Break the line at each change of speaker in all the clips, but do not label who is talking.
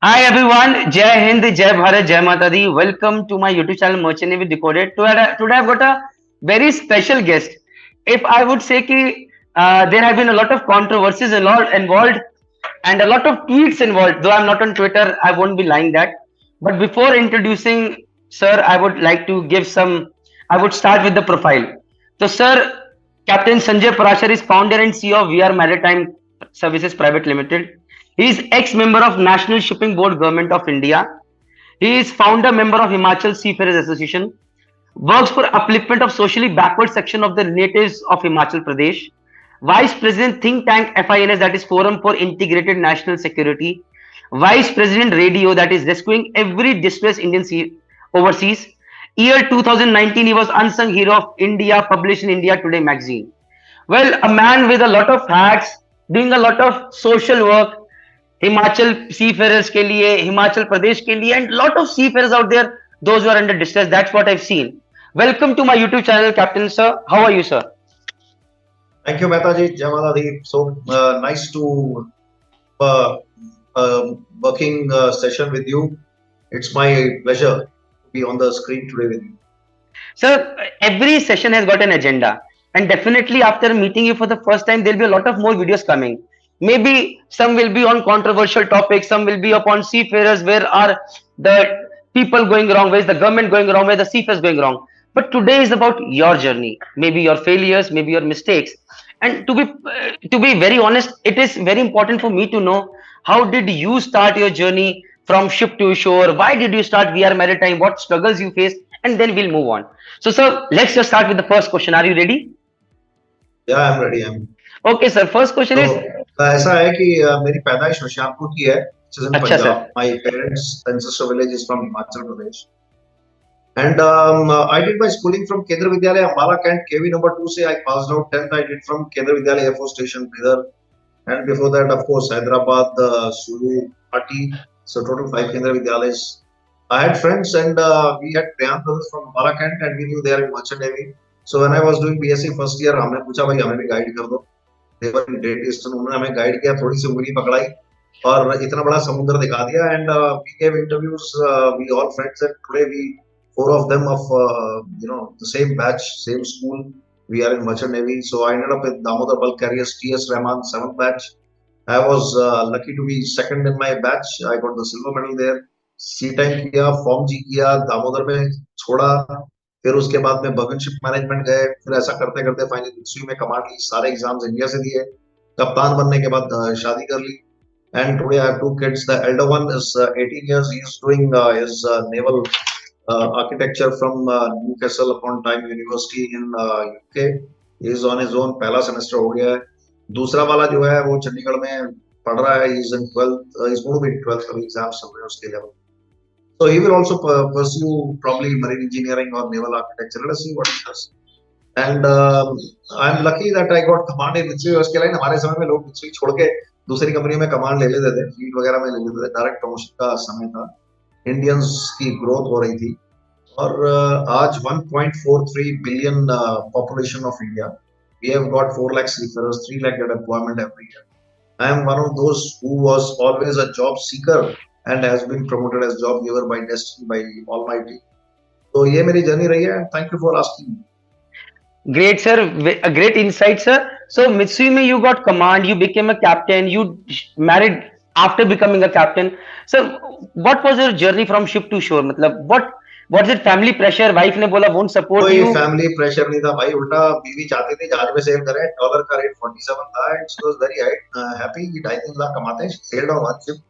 Hi everyone, Jai Hind, Jai Bharat, Jai Mata Di. Welcome to my YouTube channel Merchant Navy Decoded. Today I've got a very special guest. If I would say ki there have been a lot of controversies involved and a lot of tweets involved. Though I'm not on Twitter, I won't be lying that. But before introducing Sir, I would like to give some. I would start with the profile. So, Sir, Captain Sanjay Parashar is founder and CEO of VR Maritime Services Private Limited. He is ex-member of National Shipping Board, Government of India. He is founder member of Himachal Seafarers Association. Works for upliftment of socially backward section of the natives of Himachal Pradesh. Vice President think tank FINS, that is Forum for Integrated National Security. Vice President Radio, that is rescuing every distressed Indian overseas. Year 2019, he was unsung hero of India, published in India Today magazine. Well, a man with a lot of hats, doing a lot of social work, Himachal seafarers के लिए, हिमाचल प्रदेश के लिए, and lot of seafarers out there, those who are under distress. That's what I've seen. Welcome to my YouTube channel, Captain Sir. How are you, sir?
Thank you, Mehtaji. Jai Mata. So nice to uh, working session with you. It's my pleasure to be on the screen today with you.
Sir, every session has got an agenda, and definitely after meeting you for the first time, there'll be a lot of more videos coming. Maybe some will be on controversial topics, some will be upon seafarers, where are the people going wrong, where is the government going wrong, where the seafarers going wrong. But today is about your journey, maybe your failures, maybe your mistakes. And to be very honest, it is very important for me to know how did you start your journey from ship to shore? Why did you start VR Maritime? What struggles you faced? And then we'll move on. So, sir, let's just start with the first question. Are you ready?
Yeah, I'm ready.
Okay, sir. First question is.
ऐसा है कि मेरी पैदाइश होशियारपुर की है, which is in
अच्छा
Punjab.
Sir.
My parents' ancestor village is from Himachal Pradesh. And I did my schooling from Kendra Vidyalaya, Ambala Kent, KV number 2 से I passed out 10th. I did from Kendra Vidyalaya Air Force Station, Bidar. And before that, of course, Hyderabad, Sulu, Pati. So total 5 Kendra Vidyalayas. I had friends and we had Priyank brothers from Ambala Kent and we knew they are in Merchant Navy. So when I was doing BSc first year, हमने पूछा भाई हमें भी guide कर दो. They were in Great Eastern, उन्होंने हमें guide किया, थोड़ी सी उंगली पकड़ाई और इतना बड़ा समुद्र दिखा दिया. And we gave interviews. We all friends and today we 4 of them of the same batch, same school. We are in Merchant Navy. So I ended up with Damodar Bulk Carriers, T.S. Rahman, 7th batch. I was lucky to be second in my batch. I got the silver medal there. Sea time किया, form G किया, दामोदर में छोड़ा, फिर उसके बाद में बगन ship management गए, फिर ऐसा करते करते फाइनली मित्सुई में कमांड ली, सारे एग्जाम्स इंडिया से दिए, कप्तान बनने के बाद शादी कर ली. And today I have 2 kids. The elder one is 18 years. He is doing his naval architecture from Newcastle upon Tyne University in UK. He is on his own. पहला सेमेस्टर हो गया है. दूसरा वाला जो है वो चंडीगढ़ में पढ़ रहा है. He is in 12th. He's going to be in 12th. अभी एग्जाम्स चल रहे हैं उसके level. So he will also pursue probably marine engineering or naval architecture. Let's see what he does. And I'm lucky that I got command in Mitsui. उसके लिए हमारे समय में लोग Mitsui छोड़ के दूसरी कंपनी में कमांड ले लेते थे, फ्लीट वगैरह में ले लेते थे. डायरेक्ट प्रमोशन का समय था, इंडियंस की ग्रोथ हो रही थी और आज 1.43 billion population of India. We have got 4 lakh seafarers, 3 lakh get employment every year. I am one of those who was always a job seeker and has been promoted as job giver by destiny, by Almighty. So ये मेरी journey रही है. Thank you for asking me.
Great, sir. A great insight, sir. So, Mitsui, में you got command, you became a captain, you married after becoming a captain. So, what was your journey from ship to shore? मतलब what is it? Family pressure? Wife ने बोला won't support you?
कोई family pressure नहीं था भाई, उल्टा बीवी चाहती थी जहाज में सेल करें. डॉलर का रेट 47 था. इट वाज वेरी हैप्पी कि 2.5 लाख कमाते हैं. Sailed on one ship.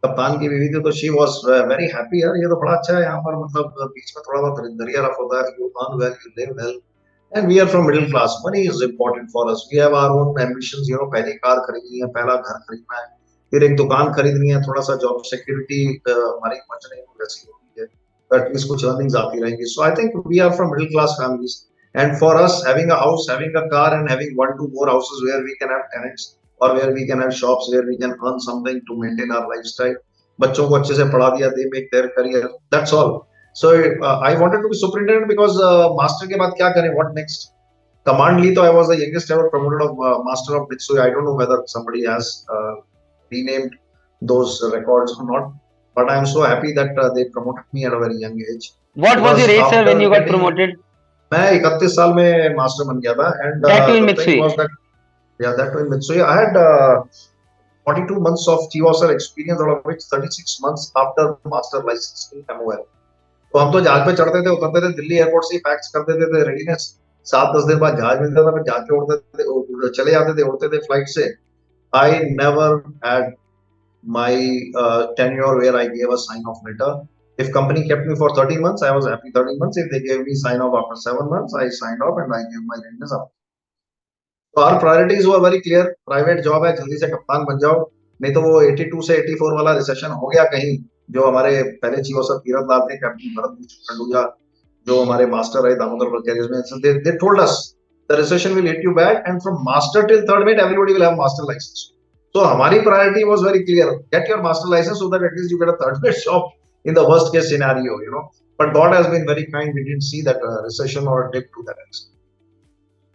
कप्तान की बीवी थी तो शी वाज वेरी हैप्पी. यार ये तो बड़ा अच्छा है, यहाँ पर मतलब बीच में थोड़ा बहुत दरिया रफ होता है. You earn well, you live well. And we are from middle class. Money is important for us. We have our own ambitions. पहली कार खरीदनी है, पहला घर खरीदना है, फिर एक दुकान खरीदनी है, थोड़ा सा जॉब सिक्योरिटी हमारी बचने को वैसी होती है. But at least कुछ earnings आती रहेंगी. So I think we are from middle class families. And for us, having a house, having a car, and having 1 2 more houses where we can have tenants or where we can have shops where we can earn something to maintain our lifestyle. बच्चों को अच्छे से पढ़ा दिया, they make their career. That's all. So I wanted to be superintendent because master के बाद क्या करें? What next? Command ली तो I was the youngest ever promoted of master of Mitsui. I don't know whether somebody has renamed those records or not. but I am so happy that they promoted me at a very young age.
What was
Because
your age, sir,
after
when you got
getting,
promoted?
मैं 31 साल में master बन गया था, and
That too in
the thing
Mitsui.
was that yeah, that was Mitsui. I had 42 months of chief officer experience, out of which 36 months after master license in MOL. तो हम तो जहाज पे चढ़ते थे, उतरते थे, दिल्ली एयरपोर्ट से ही फैक्स कर देते थे रेडीनेस, 7-10 दिन बाद जहाज मिलता था, फिर जहाज पे उड़ते थे, चले जाते थे, उड़ते थे फ्लाइट से. I never had my tenure where I gave a sign off letter. If company kept me for 30 months, I was happy 30 months. If they gave me sign off after 7 months, I signed off and I gave my readiness up. So our priorities were very clear. Private job है, जल्दी से कप्तान बन जाओ, नहीं तो वो 82 से 84 वाला रिसेशन हो गया कहीं, जो हमारे पहले चीफ ऑफिसर तीरथ लाल थे, कैप्टन भरत भूषण खंडूजा, जो हमारे मास्टर रहे दामोदर कैरियर में, so they told us the recession will hit you bad, and from master till third mate everybody will have master license. So हमारी priority was very clear, get your master license so that at least you get a third mate job in the worst case scenario, you know. But God has been very kind, we didn't see that recession or dip to that extent.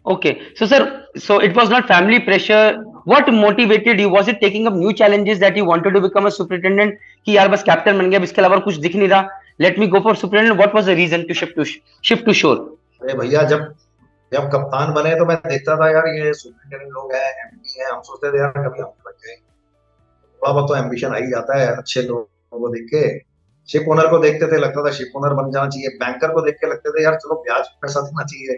Okay, so sir, so it was not family pressure. What motivated you? Was it taking up new challenges that you wanted to become a superintendent? कि यार बस captain बन गया, अब इसके अलावा कुछ दिख नहीं रहा. Let me go for superintendent. What was the reason to shift to shore?
अरे भैया, जब जब कप्तान बने तो मैं देखता था यार, ये सुपरिटेंडेंट लोग हैं, एमडी हैं, हम सोचते थे यार कभी हम बन जाएंगे. थोड़ा बहुत तो एम्बिशन आ ही जाता है अच्छे लोगों को देख के. शिप ओनर को देखते थे, लगता था शिप ओनर बन जाना चाहिए. बैंकर को देख के लगते थे यार चलो ब्याज पैसा देना चाहिए.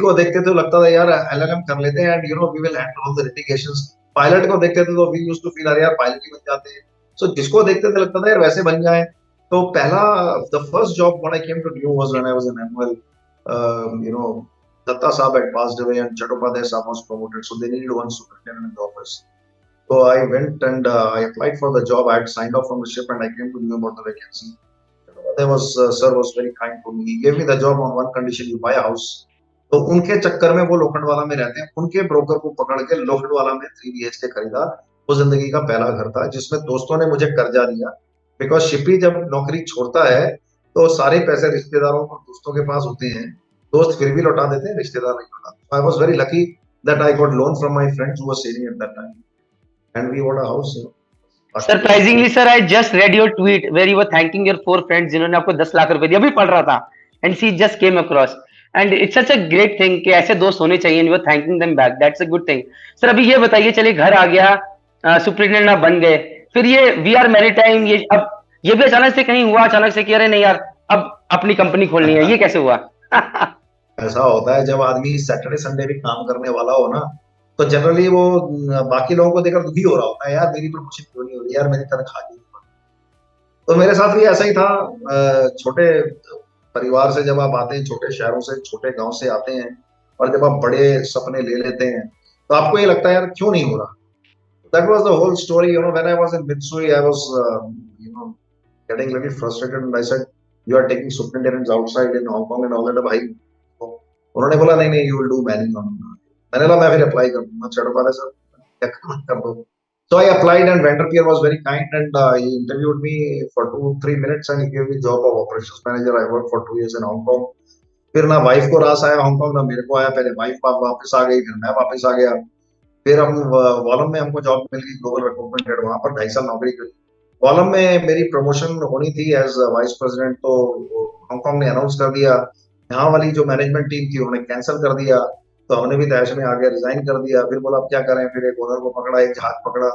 को देखते थे लगता था यार एलएलएम कर लेते हैं, and you know we will handle all the litigations. Pilot को देखते थे तो वी यूज्ड टू फील अरे यार पायलट ही बन जाते हैं. सो जिसको देखते थे लगता था यार वैसे बन जाए. तो पहला the first job what I came to knew was when I was in ML. You know Datta sahab had passed away and Chattopadhyay Saab was promoted, so they needed one superintendent in the office. So I went and I applied for the job. I had signed off from the ship and I came to know about the vacancy. There was sir was very kind to me. He gave me the job on one condition: you buy a house. तो उनके चक्कर में वो लोखंडवाला में रहते हैं, उनके broker को पकड़ के लोखंडवाला में 3 BHK खरीदा. वो जिंदगी का पहला घर था जिसमें दोस्तों ने मुझे कर्जा दिया. बिकॉज शिपी जब नौकरी छोड़ता है तो सारे पैसे रिश्तेदारों और दोस्तों के पास होते हैं. दोस्त फिर भी लौटा देते हैं, रिश्तेदार नहीं लौटाते. I was very lucky that I got loan from my friends who were saving at that time and we bought a house.
Surprisingly, sir, I just read your tweet where you were thanking your 4 friends जिन्होंने आपको 10 लाख रुपए दिया. अभी पढ़ रहा था and she just came across and it's such a great thing कि ऐसे दोस्त होने चाहिए and you are thanking them back. That's a good thing. Sir अभी ये बताइए, चलिए घर आ गया, सुपरिटेंडेंट आप बन गए, फिर ये VR मैरीटाइम, ये अब ये भी अचानक से कहीं हुआ, अचानक से कि अरे नहीं यार अब अपनी कंपनी खोलनी है, ये कैसे हुआ?
ऐसा होता है जब आदमी सैटरडे संडे भी काम करने वाला हो ना, तो जनरली वो बाकी लोगों को देखकर दुखी हो रहा होता है, यार मेरी प्रमोशन क्यों नहीं हो रही, यार मेरी तनख्वाह क्यों नहीं. तो मेरे साथ भी ऐसा ही था. छोटे परिवार से जब आप आते हैं, छोटे शहरों से, छोटे गांव से आते हैं, और जब आप बड़े सपने ले लेते हैं तो आपको ये लगता है यार क्यों नहीं हो रहा. That was the whole story. You know, when I was in Mitsui, I was, getting a little frustrated, and I said, "You are taking superintendents outside in Hong Kong and all that." भाई, तो उन्होंने बोला नहीं, you will do manning on. मैंने बोला मैं फिर apply कर दूंगा. चट्टोपाध्याय सर क्या कर दो. So I applied and Vendor Pierre was very kind and he interviewed me for 2-3 minutes and he gave me job of operations manager. I worked for 2 years in Hong Kong. फिर ना wife को रास आया Hong Kong, ना मेरे को आया. पहले वाइफ वापस आ गई, फिर मैं वापस आ गया. फिर हम वॉलम में हमको जॉब मिल गई, ग्लोबल रिक्रूटमेंट हेड. वहां पर 2.5 साल नौकरी करी. वॉलम में मेरी प्रमोशन होनी थी एज वाइस प्रेसिडेंट, तो हांगकांग ने अनाउंस कर दिया. यहाँ वाली जो मैनेजमेंट टीम थी उन्होंने कैंसिल कर दिया, तो हमने भी तैश में आगे रिजाइन कर दिया. फिर बोला अब क्या करें, फिर एक ओनर को पकड़ा, एक जहाज पकड़ा,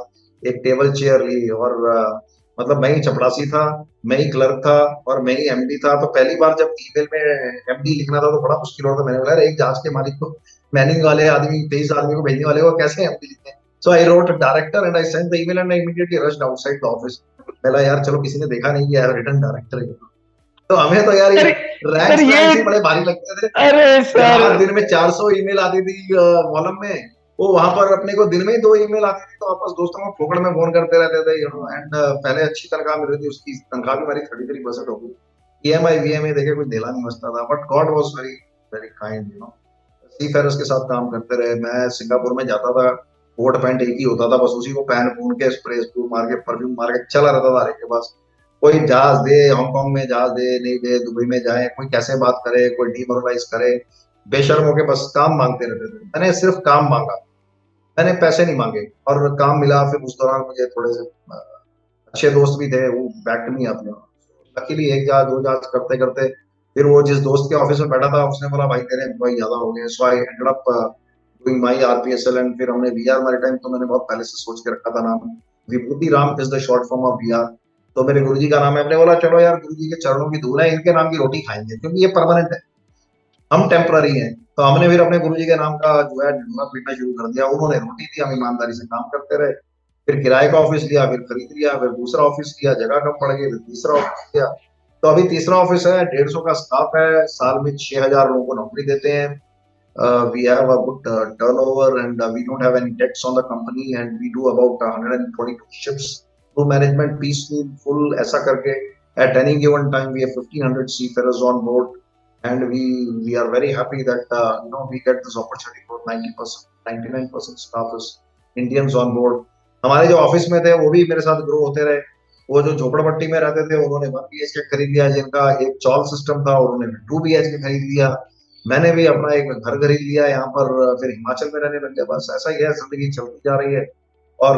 एक टेबल चेयर ली, और मतलब मैं ही चपरासी था, मैं ही क्लर्क था और मैं ही एमडी था. तो पहली बार जब ईमेल में एमडी लिखना था तो बड़ा मुश्किल होता. मैंने बोला एक जहाज के मालिक को, मैनिंग वाले आदमी 23 आदमी को भेजने वाले को कैसे एमडी लिखते हैं. So I wrote director and I sent the email and I immediately rushed outside the office. पहला यार चलो किसी ने देखा नहीं कि यार रिटर्न डायरेक्टर है. तो हमें तो यार ये रैंक्स ही बड़े भारी लगते थे.
अरे सर,
दिन में 400 ईमेल आती थी वॉलम में, वो वहां पर अपने को दिन में ही 2 ईमेल आती थी, तो आपस दोस्तों को फोकड़ में फोन करते रहते थे, यू नो. एंड पहले अच्छी तनख्वाह मिल रही थी, उसकी तनख्वाह भी हमारी 33% हो गई. ईएमआई वीएमआई देखे कोई दिला नहीं बचता था. But god was very very kind, you know. Seafarers के साथ काम करते रहे. मैं सिंगापुर में जाता था, कोट पैंट एक ही होता था, बस उसी को पहन पून के स्प्रे मार के परफ्यूम मार के चला रहता था के पास. कोई जहाज दे, हांगकांग में जहाज दे, नहीं दे, दुबई में जाए, कोई कैसे बात करे, कोई डीमोरलाइज करे, बेशर्म होके बस काम मांगते रहते थे. मैंने सिर्फ काम मांगा, मैंने पैसे नहीं मांगे, और काम मिला. फिर उस दौरान मुझे थोड़े से अच्छे दोस्त भी थे, वो बैक मी अपने। लकीली एक जहाज दो जहाज करते करते फिर वो जिस दोस्त के ऑफिस में बैठा था उसने बोला भाई तेरे एम्प्लॉय ज्यादा हो गए, so I ended up doing my RPSL. And फिर हमने वीआर मैरिटाइम, तो मैंने बहुत पहले से सोच के रखा था नाम, Vibhuti Ram is the short form of VR. तो मेरे गुरुजी का नाम है, हमने बोला चलो यार गुरुजी के चरणों की धूल है, इनके नाम की रोटी खाएंगे, क्योंकि ये परमानेंट है, हम टेम्पररी हैं। तो हमने फिर अपने गुरुजी के नाम का जो है ढूंढना पीटना शुरू कर दिया। उन्होंने रोटी दी, हम ईमानदारी से काम करते रहे। फिर किराए का ऑफिस लिया, फिर खरीद लिया, फिर दूसरा ऑफिस लिया, जगह कम पड़ गई, फिर तीसरा ऑफिस लिया। तो अभी तीसरा ऑफिस है, 150 का स्टाफ है, साल में 6,000 लोगों को नौकरी देते हैं। We have a good turnover, and we don't have any debts on the company, and we do about 122 ships through management, peaceful, ऐसा करके at any given time we have 1,500 seafarers on board, and we are very happy that we get this opportunity for 90%, 99% staff is Indians on board. हमारे जो office में थे वो भी मेरे साथ ग्रो होते रहे। वो जो झोपड़पट्टी में रहते थे उन्होंने 1 BHK खरीद लिया, जिनका एक चॉल सिस्टम था उन्होंने 2 BHK खरीद लिया। मैंने भी अपना एक घर खरीद लिया यहाँ पर, फिर हिमाचल में रहने लग गया। बस ऐसा ही है, जिंदगी चलती जा रही है और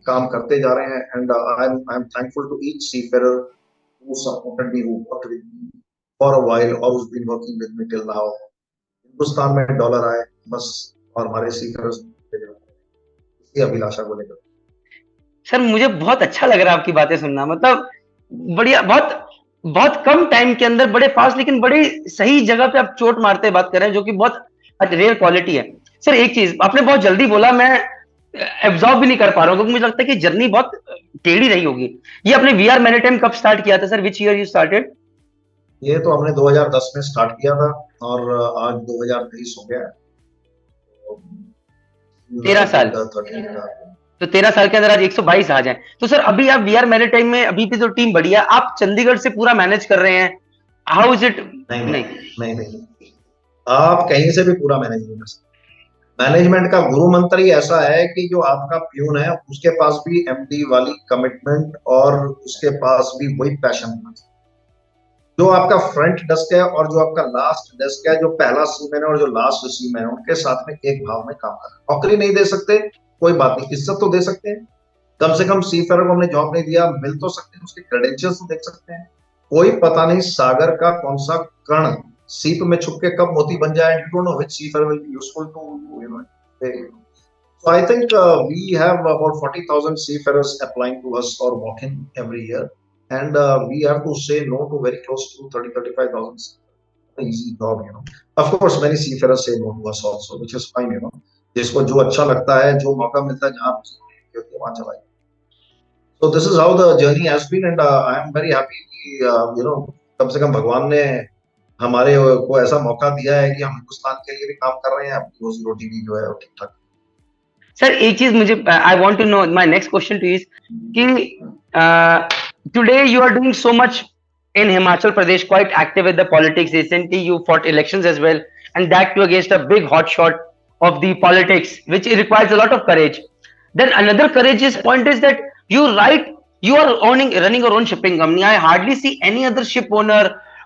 काम करते जा रहे हैं। And I am thankful to each seafarer who supported me, who worked with me for a while, or who's been working with me till now. Hindustan में डॉलर आए बस, और हमारे सीफेरर्स इसी अभिलाषा को लेकर।
सर मुझे बहुत अच्छा लग रहा है आपकी बातें सुनना, मतलब बढ़िया, बहुत बहुत कम टाइम के अंदर बड़े फास्ट लेकिन बड़ी सही जगह पे आप चोट मारते बात कर रहे हैं, जो कि बहुत रेयर क्वालिटी है। सर एक चीज आपने बहुत जल्दी बोला, मैं एब्जॉर्ब भी नहीं कर पा रहा हूँ, क्योंकि मुझे लगता है कि जर्नी बहुत टेढ़ी रही होगी। ये आपने वीआर मैरिटाइम कब स्टार्ट किया था sir? Which year you started?
ये तो हमने 2010 में स्टार्ट किया था और आज 2023 हो गया है।
13 साल। तो 13 साल के अंदर आज 122 आ जाए। तो सर अभी आप वीआर मैरिटाइम में, अभी भी तो टीम बढ़ी है, आप चंडीगढ़ से पूरा मैनेज कर रहे हैं, हाउ इज इट?
नहीं, आप कहीं से भी पूरा मैनेज नहीं कर सकते। मैनेजमेंट का गुरु मंत्र ही ऐसा है कि जो आपका प्यून है उसके पास भी एमडी वाली कमिटमेंट और उसके पास भी वही पैशन होना चाहिए। जो आपका फ्रंट डेस्क है और जो आपका लास्ट डेस्क है, जो पहला सीमैन है और जो लास्ट सीमैन है, उनके साथ में एक भाव में काम करना। नौकरी नहीं दे सकते कोई बात नहीं, इज्जत तो दे सकते हैं। कम से कम सीफेरर को हमने जॉब नहीं दिया, मिल तो सकते हैं, उसके क्रेडेंशियल्स तो देख सकते हैं। कोई पता नहीं सागर का कौन सा कण सीप में छुप के कब मोती बन जाए, you don't know which seafarer will be useful to So I think we have about 40,000 seafarers applying to us or walking every year, and we have to say no to very close to 35,000. Easy job, Of course, many seafarers say no to us also, which is fine, जिसको जो अच्छा लगता है, जो मौका मिलता है, जहाँ वहाँ चला जाए। So this is how the journey has been, and I am very happy कि कम से कम भगवान ने हमारे को ऐसा मौका दिया है कि हम हिंदुस्तान के लिए भी काम कर रहे हैं, अपनी रोजी रोटी भी जो है ठीक ठाक।
सर एक चीज मुझे, I want to know, my next question two is कि today you are doing so much in Himachal Pradesh, quite active with the politics. Recently you fought elections as well, and that too against a big hotshot of the politics, which requires a lot of courage. Then another courageous point is that you are running your own shipping company. I hardly see any other ship owner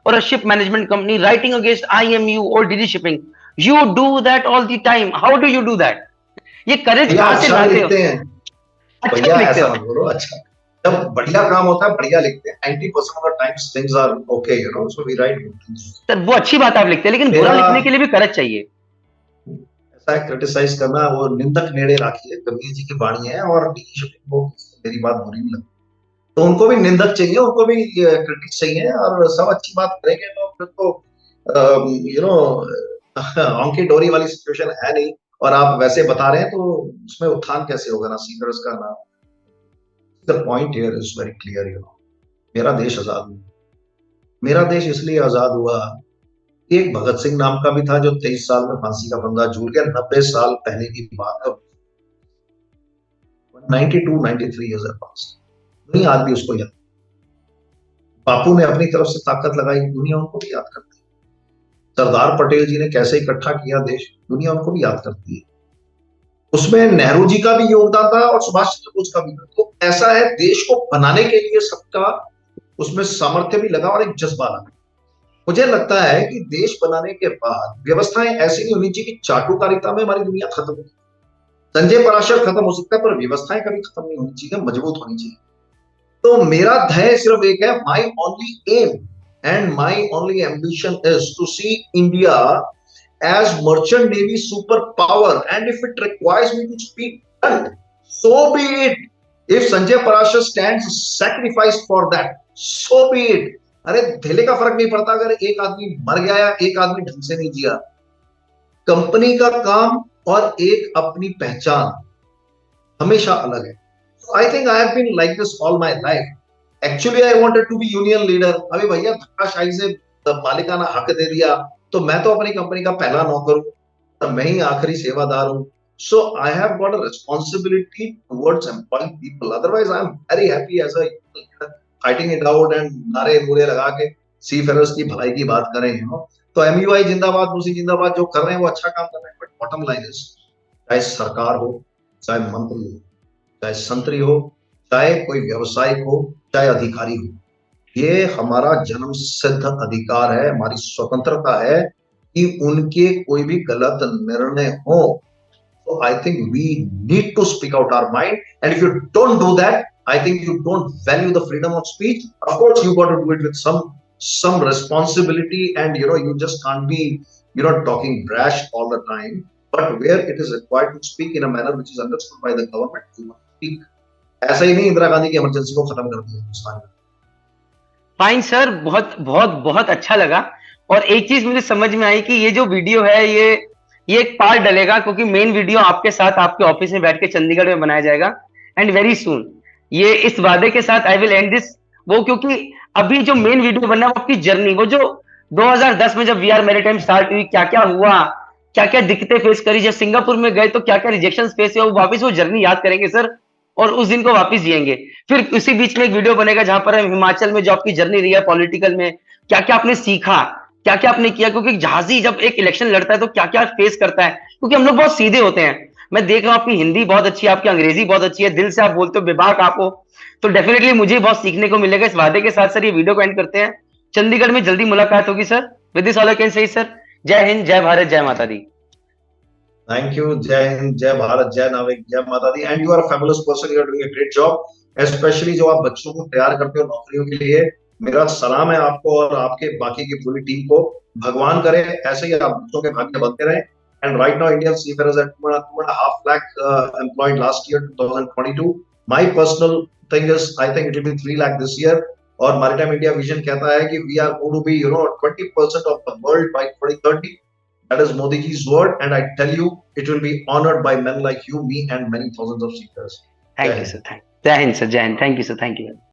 or a ship management company writing against IMU or DD Shipping. You do that all the time. How do you do that? ये courage कहाँ से लाते हो?
अच्छा लिखते हो? अच्छा, जब बढ़िया काम होता है बढ़िया लिखते हैं। 90% of the times things are okay, so we write good things.
Sir वो अच्छी बात आप लिखते हैं, लेकिन बुरा लिखने के लिए भी courage चाहिए।
ऐसा है, क्रिटिसाइज करना, वो निंदक नेड़े राखिए, कबीर जी की वाणी है। और DD Shipping को मेरी बात बुरी नहीं लगती, तो उनको भी निंदक चाहिए, उनको भी क्रिटिक चाहिए, और सब अच्छी बात करेंगे तो फिर तो ऑंकी डोरी वाली सिचुएशन है नहीं। और आप वैसे बता रहे हैं तो उसमें उत्थान कैसे होगा ना सीफेरर्स का नाम। The point here is very clear, मेरा देश आजाद हुआ। मेरा देश इसलिए आजाद हुआ, एक भगत सिंह नाम का भी था जो 23 साल में फांसी का फंदा झूल गया। 90 साल पहले की बात है, 92-93 years past। दुनिया आज भी उसको याद। बापू ने अपनी तरफ से ताकत लगाई, दुनिया उनको भी याद करती है। सरदार पटेल जी ने कैसे इकट्ठा किया देश, दुनिया उनको भी याद करती है। उसमें नेहरू जी का भी योगदान था और सुभाष चंद्र बोस का भी था। तो ऐसा है, देश को बनाने के लिए सबका उसमें सामर्थ्य भी लगा और एक जज्बा लगा। मुझे लगता है कि देश बनाने के बाद व्यवस्थाएं ऐसी नहीं होनी चाहिए कि चाटुकारिता में हमारी दुनिया खत्म हो। संजय पराशर खत्म हो सकता है, पर व्यवस्थाएं कभी खत्म नहीं होनी चाहिए, मजबूत होनी चाहिए। तो मेरा ध्येय सिर्फ एक है, my only aim and my only ambition is to see India as merchant navy superpower, and if it requires me to speak blunt, so be it. If Sanjay Parashar stands sacrificed for that, so be it. अरे धेले का फर्क नहीं पड़ता अगर एक आदमी मर गया या एक आदमी ढंग से नहीं जिया। कंपनी का काम और एक अपनी पहचान हमेशा अलग है। I think I have been like this all my life. Actually I wanted to be union leader. अभी भैया धक्काशाही से मालिकाना हक दे दिया तो मैं तो अपनी कंपनी का पहला नौकर हूं और मैं ही आखिरी सेवादार हूं। So I have got a responsibility towards employing people, otherwise I am very happy as a fighting it out and नारे नूरे लगा के सी फेरर्स की भलाई की बात करें, यू नो। तो एमयूआई जिंदाबाद, मूसी जिंदाबाद, जो कर रहे हैं वो अच्छा काम कर रहे हैं, बट बॉटम लाइन इज, चाहे सरकार हो, चाहे मंत्री हो, चाहे संतरी हो, चाहे कोई व्यवसायिक हो, चाहे अधिकारी हो, ये हमारा जन्म सिद्ध अधिकार है, हमारी स्वतंत्रता है कि उनके कोई भी गलत निर्णय हो तो I think we need to speak out our mind, and if you don't do that, I think you don't value the freedom of speech. Of course you got to do it with some responsibility, and you just can't be talking brash all the time, but where it is required to speak in a manner which is understood by the government, you must speak. ऐसा ही नहीं इंदिरा गांधी की emergency को खत्म कर दिया हिंदुस्तान में।
Fine sir, बहुत बहुत बहुत अच्छा लगा। और एक चीज मुझे समझ में आई कि ये जो वीडियो है ये एक पार्ट डलेगा, क्योंकि मेन वीडियो आपके साथ आपके ऑफिस में बैठ के चंडीगढ़ में बनाया जाएगा एंड वेरी सून। ये इस वादे के साथ आई विल एंड दिस, वो क्योंकि अभी जो मेन वीडियो बनना है वो आपकी जर्नी, वो जो 2010 में जब वीआर मैरीटाइम स्टार्ट हुई, क्या क्या हुआ, क्या क्या दिक्कतें फेस करी, जब सिंगापुर में गए तो क्या क्या रिजेक्शन फेस हुआ, वापस वो जर्नी याद करेंगे सर और उस दिन को वापस जिएंगे। फिर उसी बीच में एक वीडियो बनेगा जहां पर हिमाचल में जो आपकी जर्नी रही है पॉलिटिकल में, क्या क्या आपने सीखा, क्या क्या आपने किया, क्योंकि जहाजी जब एक इलेक्शन लड़ता है तो क्या क्या फेस करता है, क्योंकि हम लोग बहुत सीधे होते हैं। मैं देख रहा हूँ आपकी हिंदी बहुत अच्छी है, आपकी अंग्रेजी बहुत अच्छी है, दिल से आप बोलते हो, बेबाक आप हो, तो डेफिनेटली मुझे बहुत सीखने को मिलेगा। इस वादे के साथ सर ये वीडियो को एंड करते हैं, चंडीगढ़ में जल्दी मुलाकात होगी sir. With this all I can say sir, जय हिंद, जय भारत, जय माता दी।
Thank you. जय हिंद, जय भारत, जय नाविक, जय माता दी। And you are a fabulous person, you are doing a great job, specially जो आप बच्चों को तैयार करते हो नौकरियों के लिए। मेरा सलाम है आपको और आपके बाकी की पूरी टीम को। भगवान करे ऐसे ही आप बच्चों के भाग्य बनते रहे। And right now Indian seafarers at 2.5 lakh employed last year 2022. My personal thing is I think it will be 3 lakh this year. और मैरीटाइम इंडिया विजन कहता है कि we are going to be 20% of the world by 2030. That is Modi ji's word, and I tell you, it will be honored by men like you, me, and many thousands of seekers.
Thank you sir, जय Hind sir, जय Hind, thank you sir, thank you.